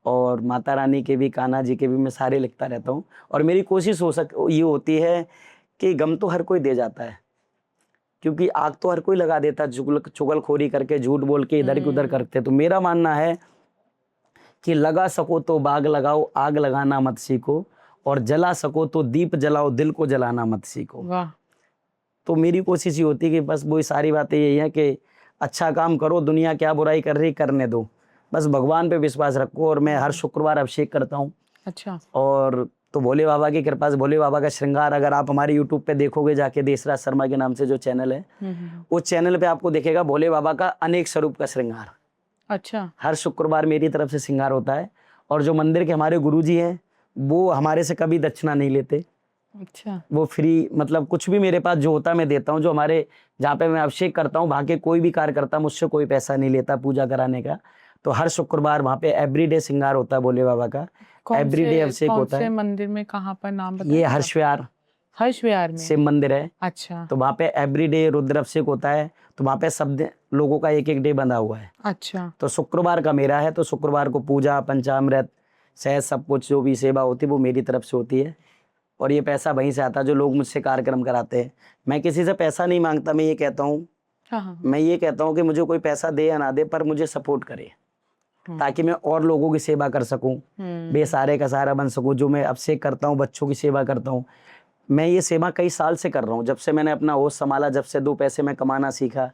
और माता रानी के भी, कान्हा जी के भी, मैं सारे लिखता रहता हूँ। और मेरी कोशिश ये होती है कि गम तो हर कोई दे जाता है, क्योंकि आग तो हर कोई लगा देता है, चुगलखोरी करके, झूठ बोल के, इधर की उधर करते। तो मेरा मानना है कि लगा सको तो बाग लगाओ, आग लगाना मत सीखो, और जला सको तो दीप जलाओ, दिल को जलाना मत सीखो। वाह। तो मेरी कोशिश ये होती है कि बस वही सारी बातें यही है कि अच्छा काम करो, दुनिया क्या बुराई कर रही करने दो, बस भगवान पे विश्वास रखो। और मैं हर शुक्रवार अभिषेक करता हूँ। अच्छा। और तो भोले बाबा की कृपा से, भोले बाबा का श्रृंगार अगर आप हमारे यूट्यूब पे देखोगे जाके, देशराज शर्मा के नाम से जो चैनल है, उस चैनल पे आपको दिखेगा भोले बाबा का अनेक स्वरूप का श्रृंगार। अच्छा। हर शुक्रवार मेरी तरफ से श्रृंगार होता है। और जो मंदिर के हमारे गुरुजी हैं, वो हमारे से कभी दक्षिणा नहीं लेते। अच्छा। वो फ्री, मतलब कुछ भी मेरे पास जो होता है मैं देता हूँ। जो हमारे जहाँ पे मैं अभिषेक करता हूँ, वहाँ के कोई भी कार्य करता, मुझसे कोई पैसा नहीं लेता पूजा कराने का। तो हर शुक्रवार वहाँ पे एवरीडे श्रृंगार होता है भोले बाबा का, एवरीडे अभिषेक होता है। मंदिर में कहाँ पर, नाम बताइए? ये हर्ष विहार में शिव मंदिर है। अच्छा। तो वहाँ पे एवरीडे रुद्र अभिषेक होता है। तो वहाँ पे सब लोगों का एक एक डे बंधा हुआ है। अच्छा। तो शुक्रवार का मेरा है। तो शुक्रवार को पूजा, पंचामृत, सहज, सब कुछ जो भी सेवा होती है वो मेरी तरफ से होती है। और ये पैसा वहीं से आता है जो लोग मुझसे कार्यक्रम कराते हैं। मैं किसी से पैसा नहीं मांगता। मैं ये कहता हूँ, मैं ये कहता हूँ कि मुझे कोई पैसा दे या ना दे, पर मुझे सपोर्ट करे, ताकि मैं और लोगों की सेवा कर सकूं, बेसहारे का सहारा बन सकूं। जो मैं अभिषेक करता हूं, बच्चों की सेवा करता हूं, मैं ये सेवा कई साल से कर रहा हूं, जब से मैंने अपना होश संभाला, जब से 2 पैसे मैं कमाना सीखा।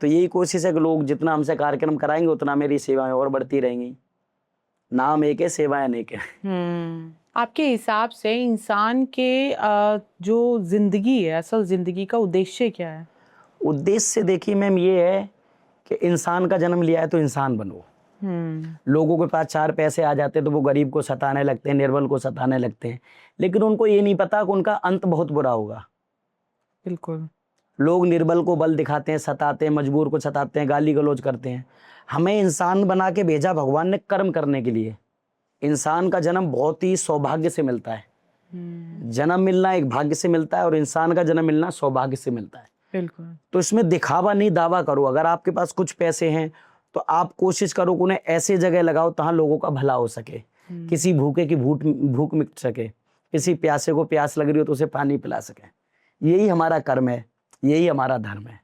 तो यही कोशिश है कि लोग जितना हमसे कार्यक्रम कराएंगे उतना मेरी सेवाएं और बढ़ती रहेंगी। नाम एक है, सेवाएं अनेक है। आपके हिसाब से इंसान के जो जिंदगी है, असल जिंदगी का उद्देश्य क्या है? उद्देश्य देखिए मैम, ये है कि इंसान का जन्म लिया है तो इंसान बनो। लोगों के पास 4 पैसे आ जाते तो वो गरीब को सताने लगते हैं, निर्बल को सताने लगते हैं, लेकिन उनको ये नहीं पता कि उनका अंत बहुत बुरा होगा। बिल्कुल। लोग निर्बल को बल दिखाते हैं, सताते हैं, मजबूर को सताते हैं, गाली गलौज करते हैं। हमें इंसान बना के भेजा भगवान ने कर्म करने के लिए। इंसान का जन्म बहुत ही सौभाग्य से मिलता है। हम्म, जन्म मिलना एक भाग्य से मिलता है और इंसान का जन्म मिलना सौभाग्य से मिलता है। बिल्कुल। तो इसमें दिखावा नहीं, दावा करो। अगर आपके पास कुछ पैसे हैं तो आप कोशिश करो कि उन्हें ऐसे जगह लगाओ तहाँ लोगों का भला हो सके, किसी भूखे की भूख मिट सके, किसी प्यासे को प्यास लग रही हो तो उसे पानी पिला सके। यही हमारा कर्म है, यही हमारा धर्म है।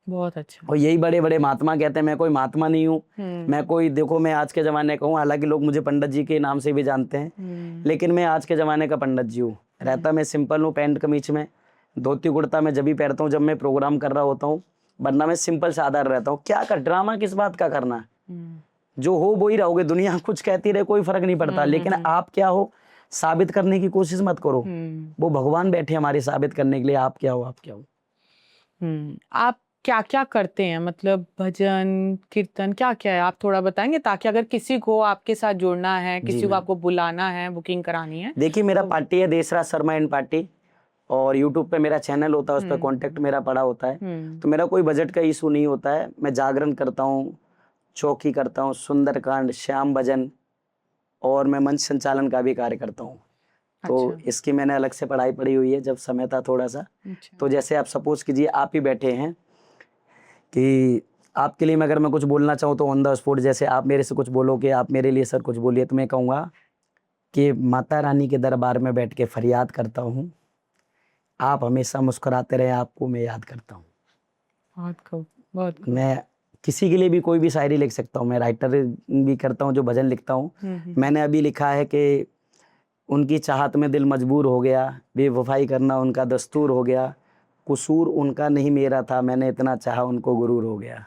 बहुत अच्छा। और यही बड़े बड़े महात्मा कहते हैं। मैं कोई महात्मा नहीं हूँ, मैं कोई, देखो मैं आज के ज़माने का हूँ, हालांकि लोग मुझे पंडित जी के नाम से भी जानते हैं, लेकिन मैं आज के ज़माने का पंडित जी हूँ। रहता मैं सिंपल हूँ, पैंट कमीज में, धोती कुर्ता मैं जब भी पहनता हूँ जब मैं प्रोग्राम कर रहा होता हूँ, वरना मैं सिंपल साधारण रहता हूँ। क्या कर ड्रामा किस बात का करना, जो हो वो ही रहोगे। दुनिया कुछ कहती रहे, कोई फर्क नहीं पड़ता, लेकिन आप क्या हो साबित करने की कोशिश मत करो। वो भगवान बैठे हमारे साबित करने के लिए, आप क्या हो, आप क्या हो। आप क्या क्या करते हैं, मतलब भजन कीर्तन क्या क्या है, आप थोड़ा बताएंगे ताकि अगर किसी को आपके साथ जुड़ना है, किसी को मैम। आपको बुलाना है, बुकिंग करानी है। देखिए मेरा पार्टी है देशराज शर्मा एंड पार्टी, और यूट्यूब पे मेरा चैनल होता है, उस पर कॉन्टेक्ट मेरा पड़ा होता है। तो मेरा कोई बजट का इशू नहीं होता है। मैं जागरण करता हूँ, चौकी करता हूँ, सुंदरकांड, श्याम भजन, और मैं मंच संचालन का भी कार्य करता हूँ। तो अच्छा। इसकी मैंने अलग से पढ़ाई पढ़ी हुई है जब समय था थोड़ा सा। अच्छा। तो जैसे आप सपोज कीजिए आप ही बैठे हैं कि आपके लिए मैं अगर मैं कुछ बोलना चाहूँ तो ऑन द स्पॉट, जैसे आप मेरे से कुछ बोलोगे, आप मेरे लिए सर कुछ बोलिए, तो मैं कहूँगा कि माता रानी के दरबार में बैठ के फरियाद करता हूँ, आप हमेशा मुस्कुराते रहे, आपको मैं याद करता हूँ। बहुत खूब, बहुत खूब। मैं किसी के लिए भी कोई भी शायरी लिख सकता हूँ, मैं राइटर भी करता हूँ जो भजन लिखता हूँ। मैंने अभी लिखा है कि उनकी चाहत में दिल मजबूर हो गया, बेवफाई करना उनका दस्तूर हो गया, कसूर उनका नहीं मेरा था, मैंने इतना चाहा उनको गुरूर हो गया।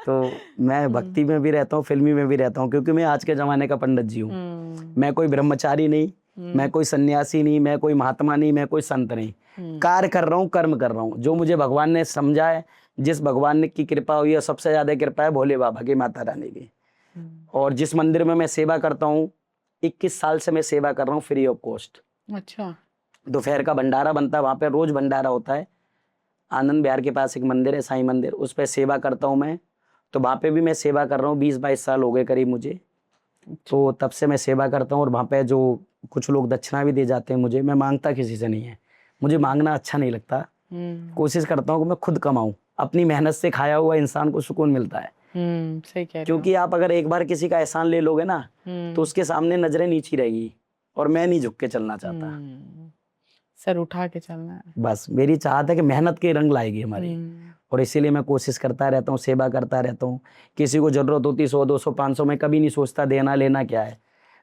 तो मैं भक्ति में भी रहता हूँ, फिल्मी में भी रहता हूँ, क्योंकि मैं आज के ज़माने का पंडित जी हूँ। मैं कोई ब्रह्मचारी नहीं, मैं कोई सन्यासी नहीं, मैं कोई महात्मा नहीं, मैं कोई संत नहीं। कार्य कर रहा हूँ, कर्म कर रहा हूँ, जो मुझे भगवान ने समझा है, जिस भगवान ने की कृपा हुई है, सबसे ज़्यादा कृपा है भोले बाबा की, माता रानी की। और जिस मंदिर में मैं सेवा करता हूँ, 21 साल से मैं सेवा कर रहा हूँ फ्री ऑफ कॉस्ट। अच्छा। दोपहर का भंडारा बनता है, वहाँ पे रोज भंडारा होता है। आनंद विहार के पास एक मंदिर है, साईं मंदिर, उस पर सेवा करता हूँ मैं। तो वहाँ पे भी मैं सेवा कर रहा हूँ, 20-22 साल हो गए करीब मुझे। तो तब से मैं सेवा करता हूँ, और वहाँ पे जो कुछ लोग दक्षिणा भी दे जाते हैं मुझे, मैं मांगता किसी से नहीं है, मुझे मांगना अच्छा नहीं लगता। कोशिश करता हूँ कि मैं खुद कमाऊँ, अपनी मेहनत से खाया हुआ इंसान को सुकून मिलता है। सही कह रहे हो। क्योंकि आप अगर एक बार किसी का एहसान ले लोगे ना, तो उसके सामने नजरें नीची रहेगी, और मैं नहीं झुक के चलना चाहता। सर उठा के चलना है। बस मेरी चाहत है कि मेहनत के रंग लाएगी हमारी, और इसीलिए मैं कोशिश करता रहता हूँ, सेवा करता रहता हूँ। किसी को जरूरत होती 100, 200, 500, मैं कभी नहीं सोचता देना लेना क्या है।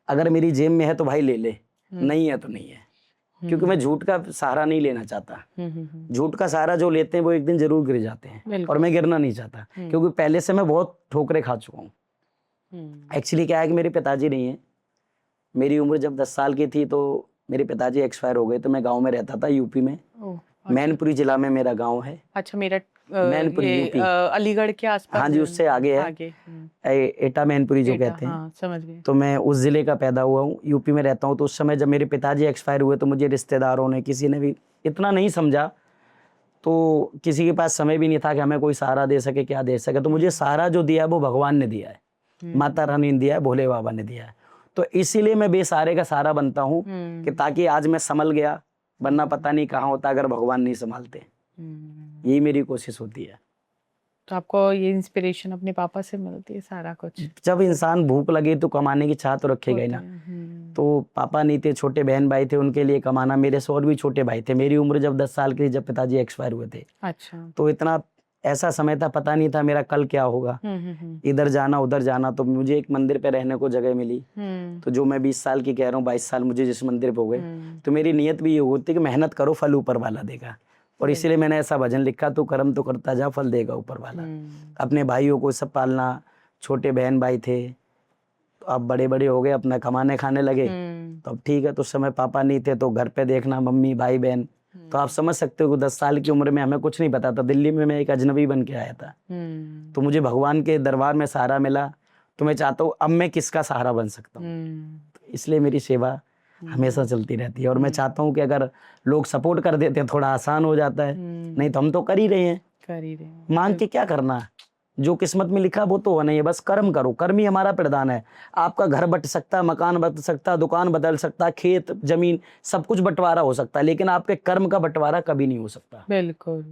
अगर मेरी जेब में है तो भाई ले ले, नहीं है तो नहीं है, क्योंकि मैं झूठ का सहारा नहीं लेना चाहता। झूठ का सहारा जो लेते हैं वो एक दिन जरूर गिर जाते हैं, और मैं गिरना नहीं चाहता, क्योंकि पहले से मैं बहुत ठोकरें खा चुका हूँ। एक्चुअली क्या है कि मेरे पिताजी नहीं है, मेरी उम्र जब 10 साल की थी तो मेरे पिताजी एक्सपायर हो गए। तो मैं गांव में रहता था, यूपी में, मैनपुरी जिला में मेरा गांव है। अच्छा, मेरा मैनपुरी यूपी, अलीगढ़ के आसपास। हाँ जी, उससे आगे है, आगे। एटा मैनपुरी जो कहते हैं। हाँ, समझ गए। तो मैं उस जिले का पैदा हुआ हूँ, यूपी में रहता हूँ। तो उस समय जब मेरे पिताजी एक्सपायर हुए तो मुझे रिश्तेदारों ने, किसी ने भी इतना नहीं समझा, तो किसी के पास समय भी नहीं था कि हमें कोई सहारा दे सके, क्या दे सके। तो मुझे सहारा जो दिया है वो भगवान ने दिया है, माता रानी ने दिया है, भोले बाबा ने दिया है। तो इसीलिए मैं बेसहारे का सहारा बनता हूँ, कि ताकि आज मैं संभल गया, वरना पता नहीं कहाँ होता अगर भगवान नहीं संभालते। यही मेरी कोशिश होती है। तो आपको ये इंस्पिरेशन अपने पापा से मिलती है सारा कुछ? जब इंसान भूख लगे तो कमाने की चाह तो रखेगा ही ना। तो पापा नहीं थे, छोटे बहन भाई थे, उनके लिए कमाना। मेरे से और भी छोटे भाई थे। मेरी उम्र जब 10 साल की थी जब पिताजी एक्सपायर हुए थे। अच्छा। तो इतना ऐसा समय था, पता नहीं था मेरा कल क्या होगा, इधर जाना उधर जाना। तो मुझे एक मंदिर पे रहने को जगह मिली। तो जो मैं 20 साल की कह रहा हूँ, 22 साल मुझे जिस मंदिर पे हो गए, तो मेरी नीयत भी ये होती कि मेहनत करो, फल ऊपर वाला देगा। और इसीलिए मैंने ऐसा भजन लिखा, तो कर्म तो करता जा, फल देगा ऊपर वाला। अपने भाइयों को सब पालना, छोटे बहन भाई थे, तो अब बड़े बड़े हो गए, अपना कमाने खाने लगे। तो अब ठीक है, तो उस समय पापा नहीं थे, तो घर पे देखना मम्मी भाई बहन। तो आप समझ सकते हो 10 साल की उम्र में हमें कुछ नहीं पता था। दिल्ली में मैं एक अजनबी बन के आया था। तो मुझे भगवान के दरबार में सहारा मिला। तो मैं चाहता हूँ अब मैं किसका सहारा बन सकता हूँ। इसलिए मेरी सेवा हमेशा चलती रहती है। और मैं चाहता हूँ कि अगर लोग सपोर्ट कर देते हैं थोड़ा आसान हो जाता है, नहीं तो हम तो कर ही रहे हैं, मांग के क्या करना। जो किस्मत में लिखा वो तो होना ही है, बस कर्म करो, कर्म ही हमारा प्रधान है। आपका घर बट सकता है, मकान बदल सकता है, दुकान बदल सकता है, खेत जमीन सब कुछ बंटवारा हो सकता है, लेकिन आपके कर्म का बंटवारा कभी नहीं हो सकता। बिल्कुल।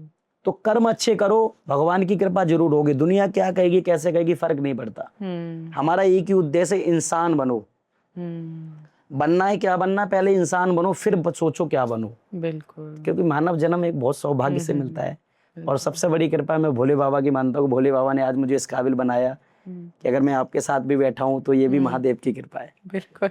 तो कर्म अच्छे करो, भगवान की कृपा जरूर होगी। दुनिया क्या कहेगी कैसे कहेगी फर्क नहीं पड़ता। हमारा एक ही उद्देश्य है, इंसान बनो। बनना है क्या बनना, पहले इंसान बनो, फिर सोचो क्या बनो। बिल्कुल। क्योंकि मानव जन्म एक बहुत सौभाग्य से मिलता है, और सबसे बड़ी कृपा मैं भोले बाबा की मानता हूँ। भोले बाबा ने आज मुझे इस काबिल बनाया कि अगर मैं आपके साथ भी बैठा हूँ तो ये भी महादेव की कृपा है। बिल्कुल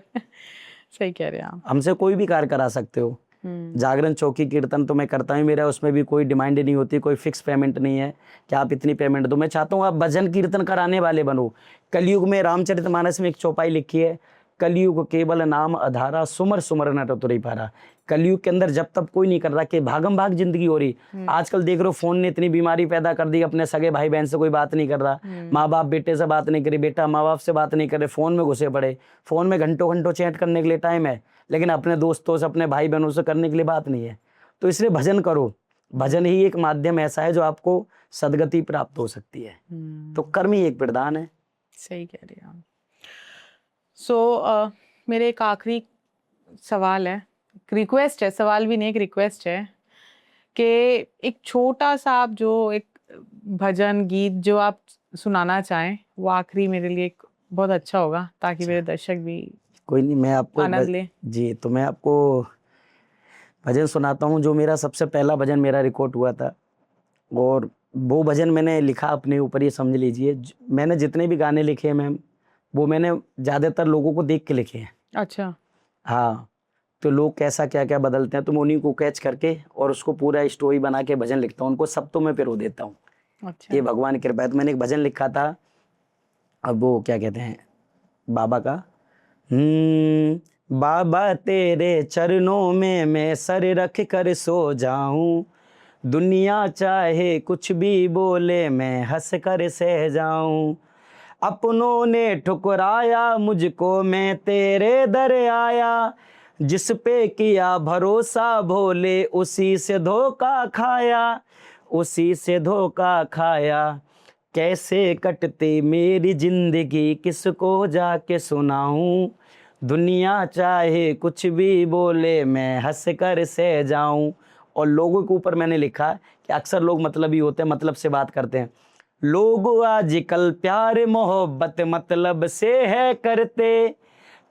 सही कह रहे हैं आप। हमसे कोई भी कार्य करा सकते हो। जागरण चौकी कीर्तन तो मैं करता हूँ, मेरा उसमें भी कोई डिमांड नहीं होती, कोई फिक्स पेमेंट नहीं है कि आप इतनी पेमेंट दो। मैं चाहता हूँ आप भजन कीर्तन कराने वाले बनो। कलयुग में रामचरितमानस में एक चौपाई लिखी है, कलयुग केवल नाम अधारा, सुमर सुमर न तुरई पारा। कलयुग के अंदर जब तब कोई नहीं कर रहा, कि भागम भाग जिंदगी हो रही। आजकल देख रहे हो फोन ने इतनी बीमारी पैदा कर दी, अपने सगे भाई बहन से कोई बात नहीं कर रहा, माँ बाप बेटे से बात नहीं करे, बेटा माँ बाप से बात नहीं करे, फोन में घुसे पड़े। फोन में घंटों घंटों चैट करने के लिए टाइम है, लेकिन अपने दोस्तों से अपने भाई बहनों से करने के लिए बात नहीं है। तो इसलिए भजन करो। भजन ही एक माध्यम ऐसा है जो आपको सदगति प्राप्त हो सकती है। तो कर्म ही एक वरदान है। सही कह रहे हैं आप। मेरे एक आखिरी सवाल है, रिक्वेस्ट है, सवाल भी नहीं, एक रिक्वेस्ट है कि एक छोटा सा आप जो एक भजन गीत जो आप सुनाना चाहें, वो आखिरी मेरे लिए एक बहुत अच्छा होगा, ताकि मेरे दर्शक भी कोई नहीं, मैं आपको आनंद लें। जी, तो मैं आपको भजन सुनाता हूँ। जो मेरा सबसे पहला भजन मेरा रिकॉर्ड हुआ था, और वो भजन मैंने लिखा अपने ऊपर, ये समझ लीजिए। मैंने जितने भी गाने लिखे हैं मैम, वो मैंने ज़्यादातर लोगों को देख के लिखे हैं। अच्छा। हाँ, तो लोग कैसा क्या क्या बदलते हैं तो मैं उन्हीं को कैच करके और उसको पूरा स्टोरी बना के भजन लिखता हूँ, उनको सब तो मैं पिरो देता हूँ। अच्छा। ये भगवान की कृपा है। तो मैंने एक भजन लिखा था, अब वो क्या कहते हैं बाबा का, बाबा तेरे चरणों में मैं सर रख कर सो जाऊं, दुनिया चाहे कुछ भी बोले मैं हंस कर सह जाऊं, अपनों ने ठुकराया मुझको मैं तेरे दर आया, जिस पे किया भरोसा भोले उसी से धोखा खाया, उसी से धोखा खाया। कैसे कटती मेरी जिंदगी किसको जाके सुनाऊं, दुनिया चाहे कुछ भी बोले मैं हंस कर सह जाऊं। और लोगों के ऊपर मैंने लिखा कि अक्सर लोग मतलब ही होते हैं, मतलब से बात करते हैं। लोग आजकल प्यार मोहब्बत मतलब से है करते,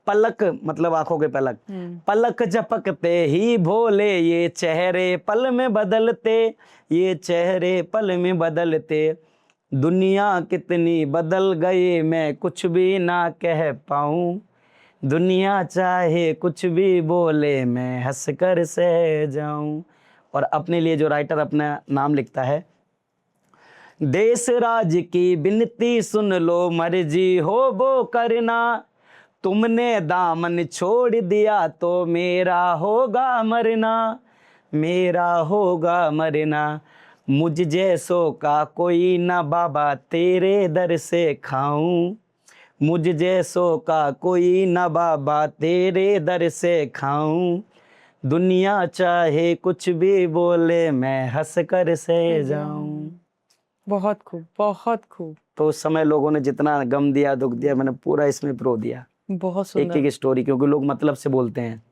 पलक मतलब आंखों के पलक, पलक झपकते ही भोले ये चेहरे पल में बदलते, ये चेहरे पल में बदलते। दुनिया कितनी बदल गई मैं कुछ भी ना कह पाऊं, दुनिया चाहे कुछ भी बोले मैं हंस कर सह जाऊं। और अपने लिए जो राइटर अपना नाम लिखता है, देश राज की बिनती सुन लो मर्जी हो वो करना, तुमने दामन छोड़ दिया तो मेरा होगा मरना, मेरा होगा मरना। मुझ जैसों का कोई ना बाबा तेरे दर से खाऊं, मुझ जैसों का कोई ना बाबा तेरे दर से खाऊं, दुनिया चाहे कुछ भी बोले मैं हंस कर सह जाऊं। बहुत खूब, बहुत खूब। तो उस समय लोगों ने जितना गम दिया दुख दिया मैंने पूरा इसमें प्रो दिया, बहुत एक सुंदर। एक स्टोरी। क्योंकि लोग मतलब से बोलते हैं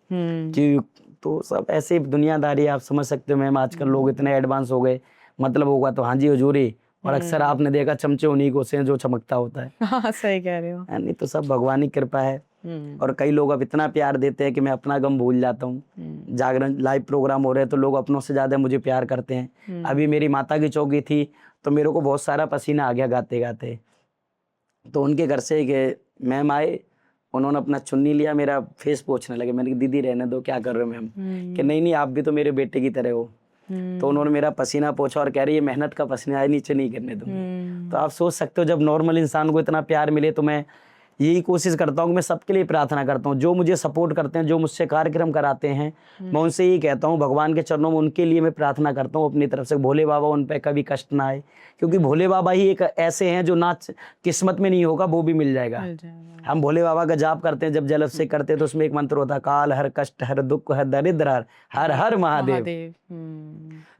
कि तो सब ऐसे दुनियादारी, आप समझ सकते हो मैम। आजकल लोग इतने एडवांस हो गए, मतलब होगा तो हाँ जी हजूरी, और अक्सर आपने देखा चमचे उन्हीं को से जो चमकता होता है। हाँ, सही कह रहे हो। नहीं तो सब भगवान की कृपा है। और कई लोग अब इतना प्यार देते हैं कि मैं अपना गम भूल जाता हूँ। जागरण लाइव प्रोग्राम हो रहे हैं तो लोग अपनों से ज्यादा मुझे प्यार करते हैं। अभी मेरी माता की चौकी थी तो मेरे को बहुत सारा पसीना आ गया गाते गाते। तो उनके घर से एक मैम आए, उन्होंने अपना चुन्नी लिया, मेरा फेस पोंछने लगे। मैंने कहा दीदी रहने दो, क्या कर रहे हो मैम? कि नहीं नहीं आप भी तो मेरे बेटे की तरह हो। तो उन्होंने मेरा पसीना पोंछा और कह रही है मेहनत का पसीना है, नीचे नहीं गिरने दूंगी। तो आप सोच सकते हो जब नॉर्मल इंसान को इतना प्यार मिले। तो मैं यही कोशिश करता हूँ कि मैं सबके लिए प्रार्थना करता हूँ, जो मुझे सपोर्ट करते हैं, जो मुझसे कार्यक्रम कराते हैं, मैं उनसे यही कहता हूँ भगवान के चरणों में उनके लिए मैं प्रार्थना करता हूँ अपनी तरफ से, भोले बाबा उन पे कभी कष्ट ना आए। क्योंकि भोले बाबा ही एक ऐसे हैं जो ना किस्मत में नहीं होगा वो भी मिल जाएगा। हम भोले बाबा का जाप करते हैं, जब जल से करते हैं तो उसमें एक मंत्र होता है, काल हर कष्ट हर दुख हर दरिद्र हर हर हर महादेव।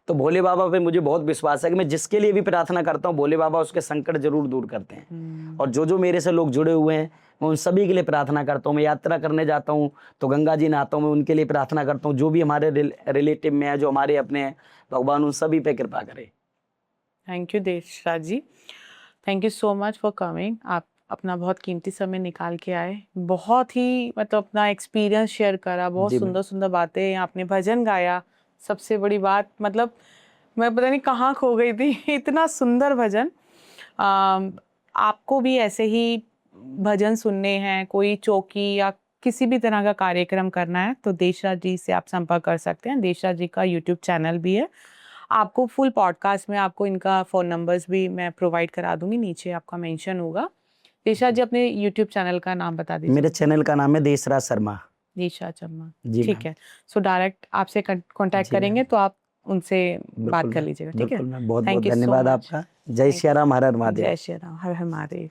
तो भोले बाबा पे मुझे बहुत विश्वास है कि मैं जिसके लिए भी प्रार्थना करता हूँ भोले बाबा उसके संकट जरूर दूर करते हैं। और जो मेरे से लोग जुड़े हुए हैं मैं उन सभी के लिए प्रार्थना करता हूँ। मैं यात्रा करने जाता हूँ तो गंगा जी नहाता हूँ, मैं उनके लिए प्रार्थना करता हूँ। जो भी हमारे रिलेटिव में है, जो हमारे अपने हैं, भगवान उन सभी पे कृपा करे। Thank you Deshraj ji, thank you so much for coming. आप अपना बहुत कीमती समय निकाल के आए, बहुत ही मतलब अपना एक्सपीरियंस शेयर करा, बहुत जी सुंदर सुंदर बातें, आपने भजन गाया। सबसे बड़ी बात मतलब मैं पता नहीं कहाँ खो गई थी इतना सुंदर भजन। आपको भी ऐसे ही भजन सुनने हैं, कोई चौकी या किसी भी तरह का कार्यक्रम करना है तो देशराज जी से आप संपर्क कर सकते हैं। देशराज जी का यूट्यूब चैनल भी है, आपको फुल पॉडकास्ट में आपको इनका फ़ोन नंबर्स भी मैं प्रोवाइड करा दूंगी, नीचे आपका मेंशन होगा। देशराज जी अपने यूट्यूब चैनल का नाम बता दीजिए। मेरे चैनल का नाम है देशराज शर्मा। देशराज शर्मा, जी ठीक मैम। है। सो डायरेक्ट आपसे कांटेक्ट जी करेंगे मैम, तो आप उनसे बात बिल्कुल कर मैम, लीजिएगा, ठीक है। बिल्कुल मैम। बहुत बहुत थैंक यू सो धन्यवाद मच। आपका। जय श्री राम, हर हर महादेव। जय श्री राम, हर हर महादेव।